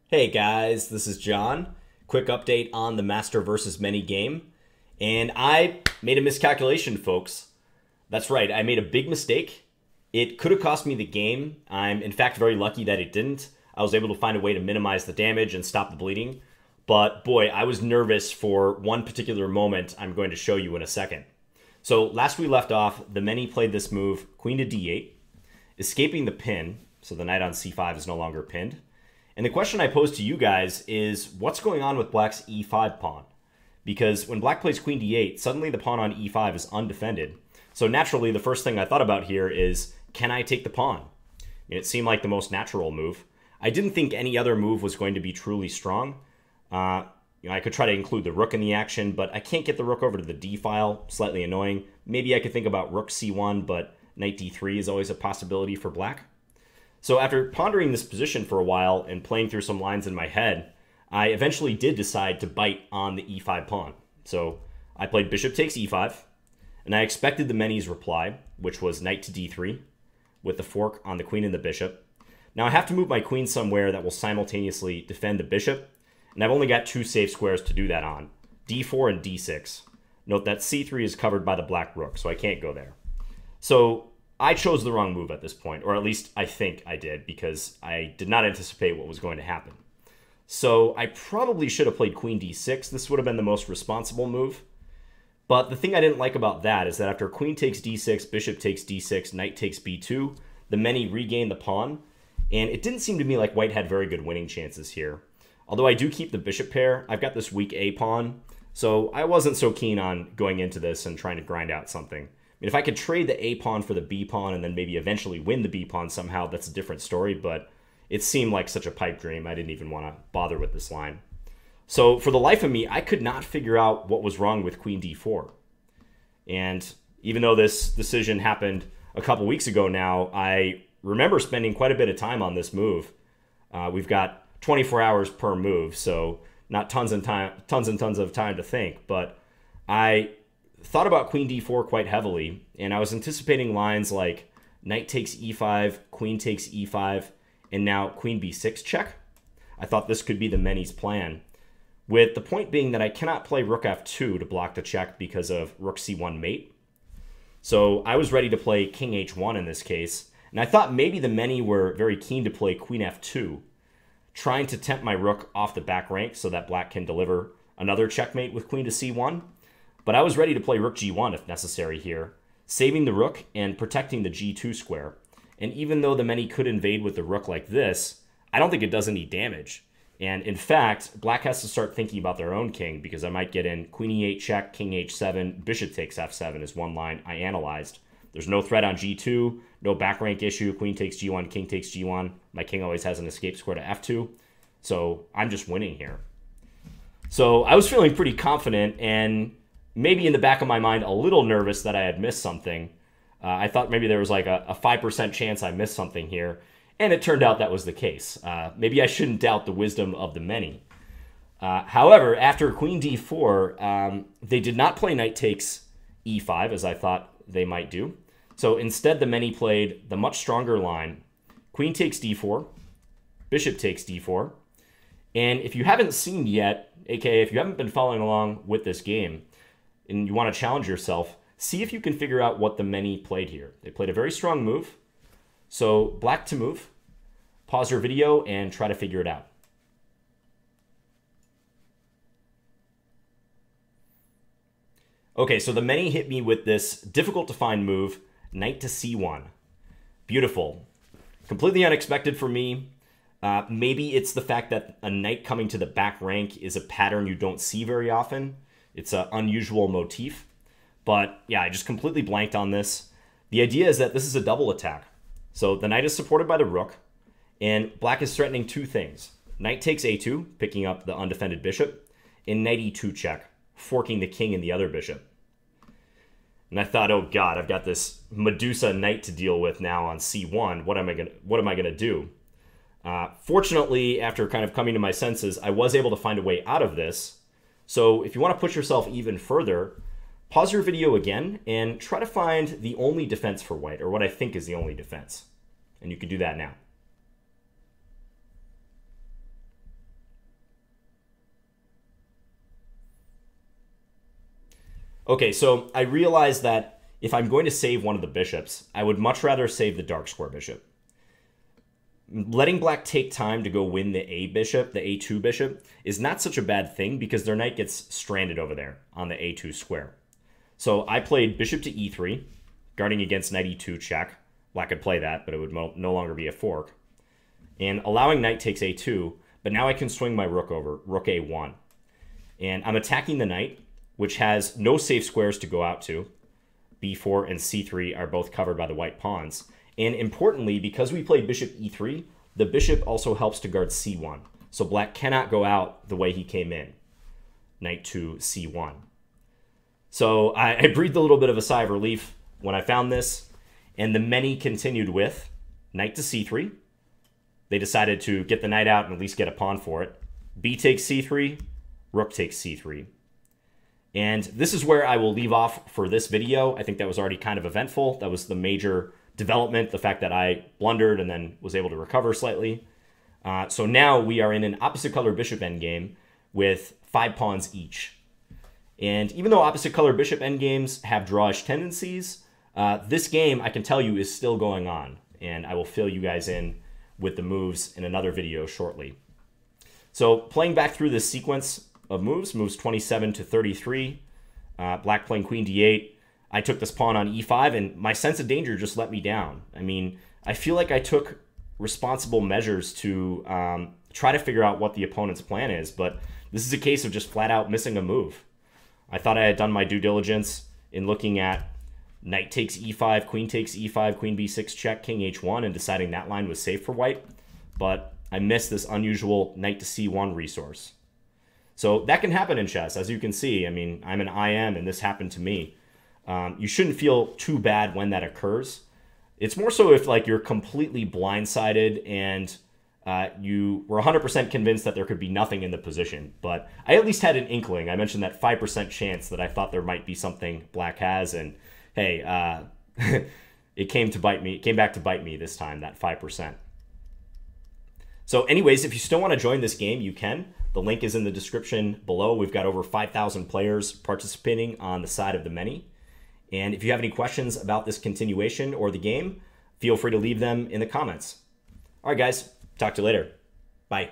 Hey guys, this is John. Quick update on the Master versus Many game. And I made a miscalculation, folks. That's right, I made a big mistake. It could have cost me the game. I'm in fact very lucky that it didn't. I was able to find a way to minimize the damage and stop the bleeding. But boy, I was nervous for one particular moment I'm going to show you in a second. So last we left off, the Many played this move, queen to d8, escaping the pin, so the knight on c5 is no longer pinned. And the question I pose to you guys is, what's going on with black's e5 pawn? Because when black plays queen d8, suddenly the pawn on e5 is undefended. So naturally, the first thing I thought about here is, can I take the pawn? And it seemed like the most natural move. I didn't think any other move was going to be truly strong. I could try to include the rook in the action, but I can't get the rook over to the d file. Slightly annoying. Maybe I could think about rook c1, but knight d3 is always a possibility for black. So after pondering this position for a while and playing through some lines in my head, I eventually did decide to bite on the e5 pawn. So I played bishop takes e5, and I expected the Many's reply, which was knight to d3, with the fork on the queen and the bishop. Now I have to move my queen somewhere that will simultaneously defend the bishop, and I've only got two safe squares to do that on, d4 and d6. Note that c3 is covered by the black rook, so I can't go there. So I chose the wrong move at this point, or at least I think I did, because I did not anticipate what was going to happen. So I probably should have played queen d6. This would have been the most responsible move. But the thing I didn't like about that is that after queen takes d6, bishop takes d6, knight takes b2, the Many regained the pawn, and it didn't seem to me like white had very good winning chances here. Although I do keep the bishop pair, I've got this weak a pawn, so I wasn't so keen on going into this and trying to grind out something. I mean, if I could trade the a pawn for the b pawn and then maybe eventually win the b pawn somehow, that's a different story, but it seemed like such a pipe dream I didn't even want to bother with this line. So for the life of me, I could not figure out what was wrong with queen d4. And even though this decision happened a couple weeks ago now, I remember spending quite a bit of time on this move. We've got 24 hours per move, so not tons and tons of time to think, but I thought about queen d4 quite heavily, and I was anticipating lines like knight takes e5, queen takes e5, and now queen b6 check. I thought this could be the Many's plan, with the point being that I cannot play rook f2 to block the check because of rook c1 mate. So I was ready to play king h1 in this case, and I thought maybe the Many were very keen to play queen f2, trying to tempt my rook off the back rank so that black can deliver another checkmate with queen to c1. But I was ready to play rook g1 if necessary here, saving the rook and protecting the g2 square. And even though the Many could invade with the rook like this, I don't think it does any damage. And in fact, black has to start thinking about their own king, because I might get in queen e8 check, king h7, bishop takes f7 is one line I analyzed. There's no threat on g2, no back rank issue, queen takes g1, king takes g1. My king always has an escape square to f2. So I'm just winning here. So I was feeling pretty confident, and maybe in the back of my mind a little nervous that I had missed something. I thought maybe there was like a 5% chance I missed something here, and it turned out that was the case. Maybe I shouldn't doubt the wisdom of the Many. However, after queen d4, they did not play knight takes e5 as I thought they might do. So instead the Many played the much stronger line, queen takes d4, bishop takes d4, and if you haven't seen yet, aka if you haven't been following along with this game, and you want to challenge yourself, see if you can figure out what the Many played here. They played a very strong move. So black to move, pause your video and try to figure it out. Okay, so the Many hit me with this difficult to find move, knight to c1. Beautiful. Completely unexpected for me. Maybe it's the fact that a knight coming to the back rank is a pattern you don't see very often. It's an unusual motif. But yeah, I just completely blanked on this. The idea is that this is a double attack. So the knight is supported by the rook, and black is threatening two things. Knight takes a2, picking up the undefended bishop, and knight e2 check, forking the king and the other bishop. And I thought, oh god, I've got this Medusa knight to deal with now on c1. What am I gonna do? Fortunately, after kind of coming to my senses, I was able to find a way out of this. So if you want to push yourself even further, pause your video again and try to find the only defense for white, or what I think is the only defense. And you can do that now. Okay, so I realized that if I'm going to save one of the bishops, I would much rather save the dark square bishop. Letting black take time to go win the A bishop, the A2 bishop, is not such a bad thing because their knight gets stranded over there on the A2 square. So I played bishop to E3, guarding against knight E2 check. Black could play that, but it would no longer be a fork. And allowing knight takes A2, but now I can swing my rook over, rook A1. And I'm attacking the knight, which has no safe squares to go out to. B4 and C3 are both covered by the white pawns. And importantly, because we played bishop E3, the bishop also helps to guard C1. So black cannot go out the way he came in. Knight to C1. So I breathed a little bit of a sigh of relief when I found this. And the many continued with knight to C3. They decided to get the knight out and at least get a pawn for it. B takes C3, rook takes C3. And this is where I will leave off for this video. I think that was already kind of eventful. That was the major development, the fact that I blundered and then was able to recover slightly. So now we are in an opposite color bishop endgame with 5 pawns each. And even though opposite color bishop endgames have drawish tendencies, this game, I can tell you, is still going on. And I will fill you guys in with the moves in another video shortly. So playing back through this sequence of moves 27 to 33, black playing queen d8. I took this pawn on e5, and my sense of danger just let me down. I mean, I feel like I took responsible measures to try to figure out what the opponent's plan is, but this is a case of just flat out missing a move. I thought I had done my due diligence in looking at knight takes e5, queen takes e5, queen b6 check, king h1, and deciding that line was safe for white, but I missed this unusual knight to c1 resource. So that can happen in chess, as you can see. I mean, I'm an IM, and this happened to me. You shouldn't feel too bad when that occurs. It's more so if like you're completely blindsided and you were 100% convinced that there could be nothing in the position. But I at least had an inkling. I mentioned that 5% chance that I thought there might be something black has, and hey, it came to bite me. It came back to bite me this time, that 5%. So anyways, if you still want to join this game, you can. The link is in the description below. We've got over 5,000 players participating on the side of the many. And if you have any questions about this continuation or the game, feel free to leave them in the comments. All right, guys. Talk to you later. Bye.